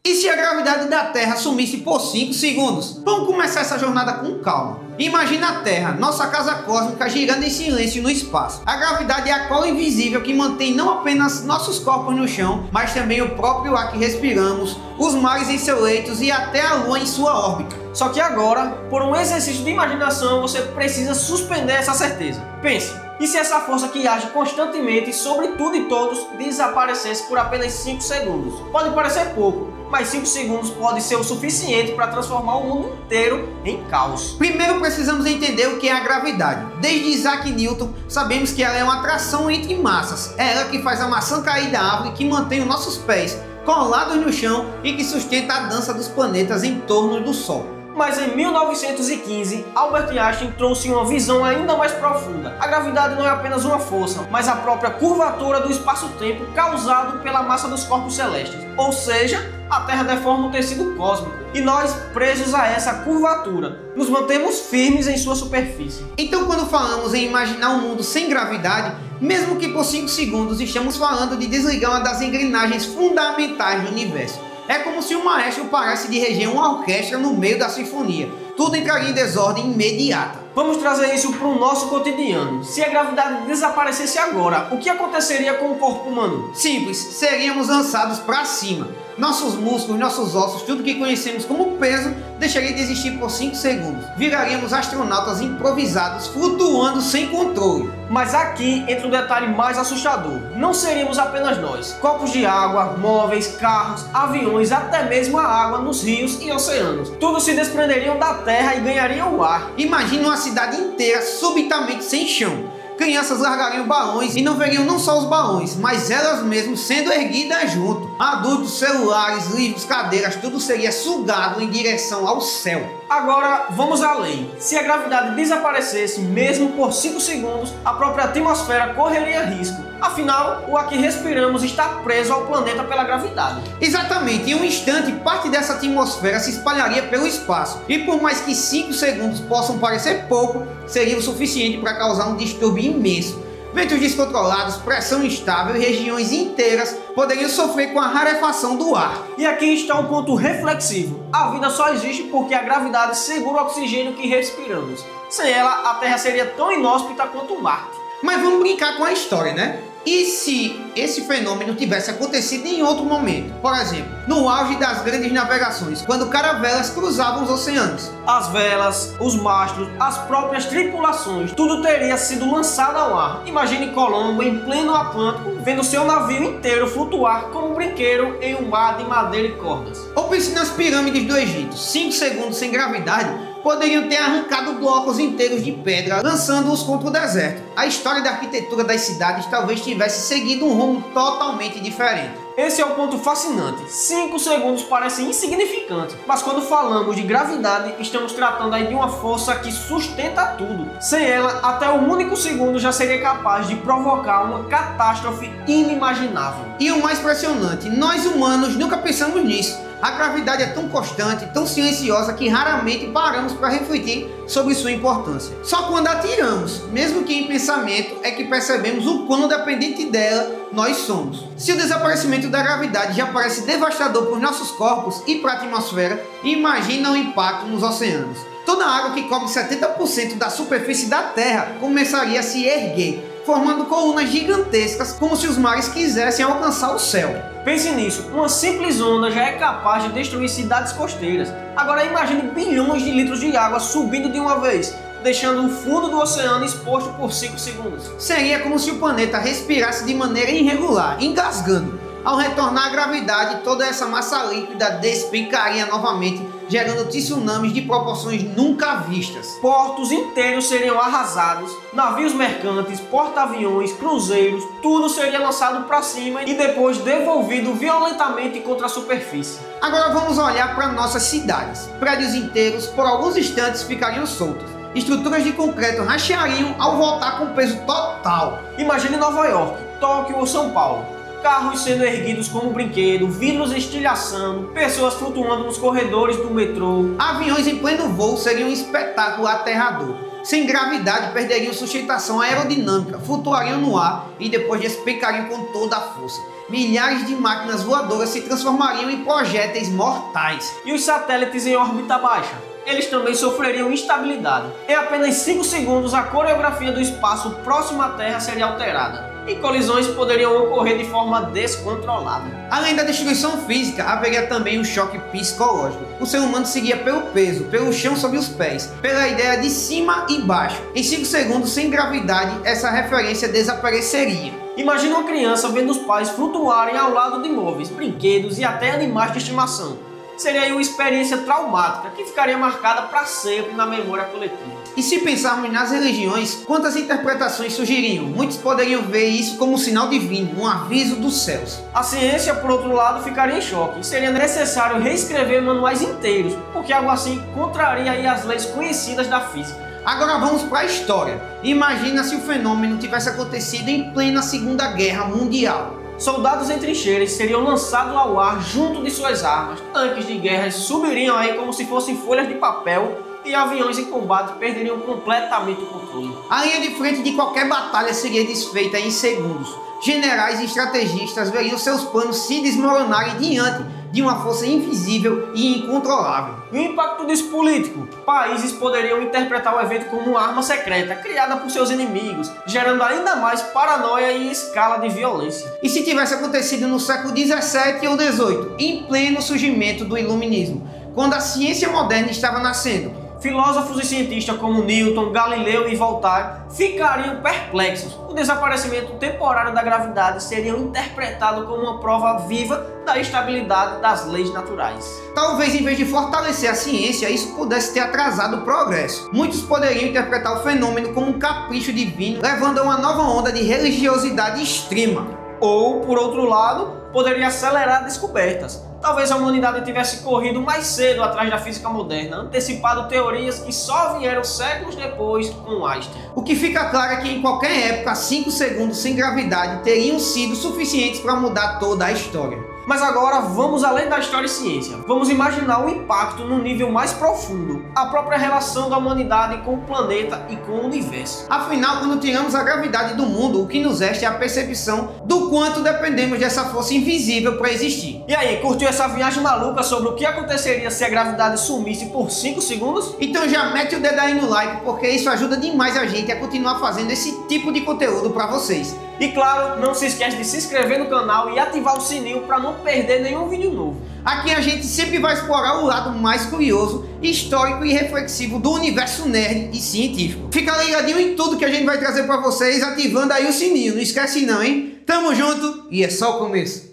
E se a gravidade da Terra sumisse por 5 segundos? Vamos começar essa jornada com calma. Imagina a Terra, nossa casa cósmica, girando em silêncio no espaço. A gravidade é a cola invisível que mantém não apenas nossos corpos no chão, mas também o próprio ar que respiramos, os mares em seus leitos e até a Lua em sua órbita. Só que agora, por um exercício de imaginação, você precisa suspender essa certeza. Pense, e se essa força que age constantemente sobre tudo e todos desaparecesse por apenas 5 segundos? Pode parecer pouco, mas 5 segundos pode ser o suficiente para transformar o mundo inteiro em caos. Primeiro precisamos entender o que é a gravidade. Desde Isaac Newton, sabemos que ela é uma atração entre massas. É ela que faz a maçã cair da árvore, que mantém os nossos pés colados no chão e que sustenta a dança dos planetas em torno do Sol. Mas em 1915, Albert Einstein trouxe uma visão ainda mais profunda. A gravidade não é apenas uma força, mas a própria curvatura do espaço-tempo causado pela massa dos corpos celestes. Ou seja, a Terra deforma o tecido cósmico e nós, presos a essa curvatura, nos mantemos firmes em sua superfície. Então, quando falamos em imaginar um mundo sem gravidade, mesmo que por 5 segundos, estamos falando de desligar uma das engrenagens fundamentais do universo. É como se o maestro parasse de reger uma orquestra no meio da sinfonia. Tudo entraria em desordem imediata. Vamos trazer isso para o nosso cotidiano. Se a gravidade desaparecesse agora, o que aconteceria com o corpo humano? Simples, seríamos lançados para cima. Nossos músculos, nossos ossos, tudo que conhecemos como peso, deixaria de existir por 5 segundos. Viraríamos astronautas improvisados, flutuando sem controle. Mas aqui entra um detalhe mais assustador. Não seríamos apenas nós. Copos de água, móveis, carros, aviões, até mesmo a água nos rios e oceanos. Tudo se desprenderiam da Terra e ganhariam o ar. Imagine uma cidade inteira subitamente sem chão. Crianças largariam balões e não veriam não só os balões, mas elas mesmas sendo erguidas junto. Adultos, celulares, livros, cadeiras, tudo seria sugado em direção ao céu. Agora vamos além. Se a gravidade desaparecesse mesmo por 5 segundos, a própria atmosfera correria risco. Afinal, o ar que respiramos está preso ao planeta pela gravidade. Exatamente, em um instante parte dessa atmosfera se espalharia pelo espaço. E por mais que 5 segundos possam parecer pouco, seria o suficiente para causar um distúrbio imenso. Ventos descontrolados, pressão instável e regiões inteiras poderiam sofrer com a rarefação do ar. E aqui está um ponto reflexivo. A vida só existe porque a gravidade segura o oxigênio que respiramos. Sem ela, a Terra seria tão inóspita quanto Marte. Mas vamos brincar com a história, né? E se esse fenômeno tivesse acontecido em outro momento? Por exemplo, no auge das grandes navegações, quando caravelas cruzavam os oceanos. As velas, os mastros, as próprias tripulações, tudo teria sido lançado ao ar. Imagine Colombo em pleno Atlântico, vendo seu navio inteiro flutuar como um brinquedo em um mar de madeira e cordas. Ou pense nas pirâmides do Egito. 5 segundos sem gravidade poderiam ter arrancado blocos inteiros de pedra, lançando-os contra o deserto. A história da arquitetura das cidades talvez tivesse seguido um rumo totalmente diferente. Esse é o ponto fascinante. 5 segundos parecem insignificantes, mas quando falamos de gravidade, estamos tratando aí de uma força que sustenta tudo. Sem ela, até um único segundo já seria capaz de provocar uma catástrofe inimaginável. E o mais impressionante, nós humanos nunca pensamos nisso. A gravidade é tão constante, tão silenciosa que raramente paramos para refletir sobre sua importância. Só quando atiramos, mesmo que em pensamento, é que percebemos o quão dependente dela nós somos. Se o desaparecimento da gravidade já parece devastador para os nossos corpos e para a atmosfera, imagina o impacto nos oceanos. Toda a água que cobre 70% da superfície da Terra começaria a se erguer, formando colunas gigantescas, como se os mares quisessem alcançar o céu. Pense nisso, uma simples onda já é capaz de destruir cidades costeiras. Agora imagine bilhões de litros de água subindo de uma vez, deixando o fundo do oceano exposto por 5 segundos. Seria como se o planeta respirasse de maneira irregular, engasgando. Ao retornar à gravidade, toda essa massa líquida despencaria novamente, gerando tsunamis de proporções nunca vistas. Portos inteiros seriam arrasados, navios mercantes, porta-aviões, cruzeiros, tudo seria lançado para cima e depois devolvido violentamente contra a superfície. Agora vamos olhar para nossas cidades. Prédios inteiros, por alguns instantes, ficariam soltos. Estruturas de concreto rachariam ao voltar com peso total. Imagine Nova York, Tóquio ou São Paulo. Carros sendo erguidos como brinquedo, vidros estilhaçando, pessoas flutuando nos corredores do metrô. Aviões em pleno voo seriam um espetáculo aterrador. Sem gravidade, perderiam sustentação aerodinâmica, flutuariam no ar e depois despencariam com toda a força. milhares de máquinas voadoras se transformariam em projéteis mortais. E os satélites em órbita baixa? Eles também sofreriam instabilidade. Em apenas 5 segundos, a coreografia do espaço próximo à Terra seria alterada, e colisões poderiam ocorrer de forma descontrolada. Além da destruição física, haveria também um choque psicológico. O ser humano seguia pelo peso, pelo chão sob os pés, pela ideia de cima e baixo. Em 5 segundos, sem gravidade, essa referência desapareceria. Imagina uma criança vendo os pais flutuarem ao lado de móveis, brinquedos e até animais de estimação. Seria aí uma experiência traumática que ficaria marcada para sempre na memória coletiva. E se pensarmos nas religiões, quantas interpretações surgiriam? Muitos poderiam ver isso como um sinal divino, um aviso dos céus. A ciência, por outro lado, ficaria em choque. Seria necessário reescrever manuais inteiros, porque algo assim contraria aí as leis conhecidas da física. Agora vamos para a história. Imagina se o fenômeno tivesse acontecido em plena Segunda Guerra Mundial. Soldados em trincheiras seriam lançados ao ar junto de suas armas, tanques de guerra subiriam aí como se fossem folhas de papel e aviões em combate perderiam completamente o controle. A linha de frente de qualquer batalha seria desfeita em segundos. Generais e estrategistas veriam seus planos se desmoronarem diante de uma força invisível e incontrolável. E o impacto disso político? Países poderiam interpretar o evento como uma arma secreta criada por seus inimigos, gerando ainda mais paranoia e escala de violência. E se tivesse acontecido no século XVII ou XVIII, em pleno surgimento do Iluminismo, quando a ciência moderna estava nascendo? Filósofos e cientistas como Newton, Galileu e Voltaire ficariam perplexos. O desaparecimento temporário da gravidade seria interpretado como uma prova viva da estabilidade das leis naturais. Talvez, em vez de fortalecer a ciência, isso pudesse ter atrasado o progresso. Muitos poderiam interpretar o fenômeno como um capricho divino, levando a uma nova onda de religiosidade extrema. Ou, por outro lado, poderia acelerar descobertas. Talvez a humanidade tivesse corrido mais cedo atrás da física moderna, antecipado teorias que só vieram séculos depois com Einstein. O que fica claro é que em qualquer época, 5 segundos sem gravidade teriam sido suficientes para mudar toda a história. Mas agora vamos além da história e ciência. Vamos imaginar o impacto no nível mais profundo, a própria relação da humanidade com o planeta e com o universo. Afinal, quando tiramos a gravidade do mundo, o que nos resta é a percepção do quanto dependemos dessa força invisível para existir. E aí, curtiu essa viagem maluca sobre o que aconteceria se a gravidade sumisse por 5 segundos? Então já mete o dedo aí no like, porque isso ajuda demais a gente a continuar fazendo esse tipo de conteúdo para vocês. E claro, não se esquece de se inscrever no canal e ativar o sininho para não perder nenhum vídeo novo. Aqui a gente sempre vai explorar o lado mais curioso, histórico e reflexivo do universo nerd e científico. Fica ligadinho em tudo que a gente vai trazer para vocês, ativando aí o sininho. Não esquece não, hein? Tamo junto e é só o começo.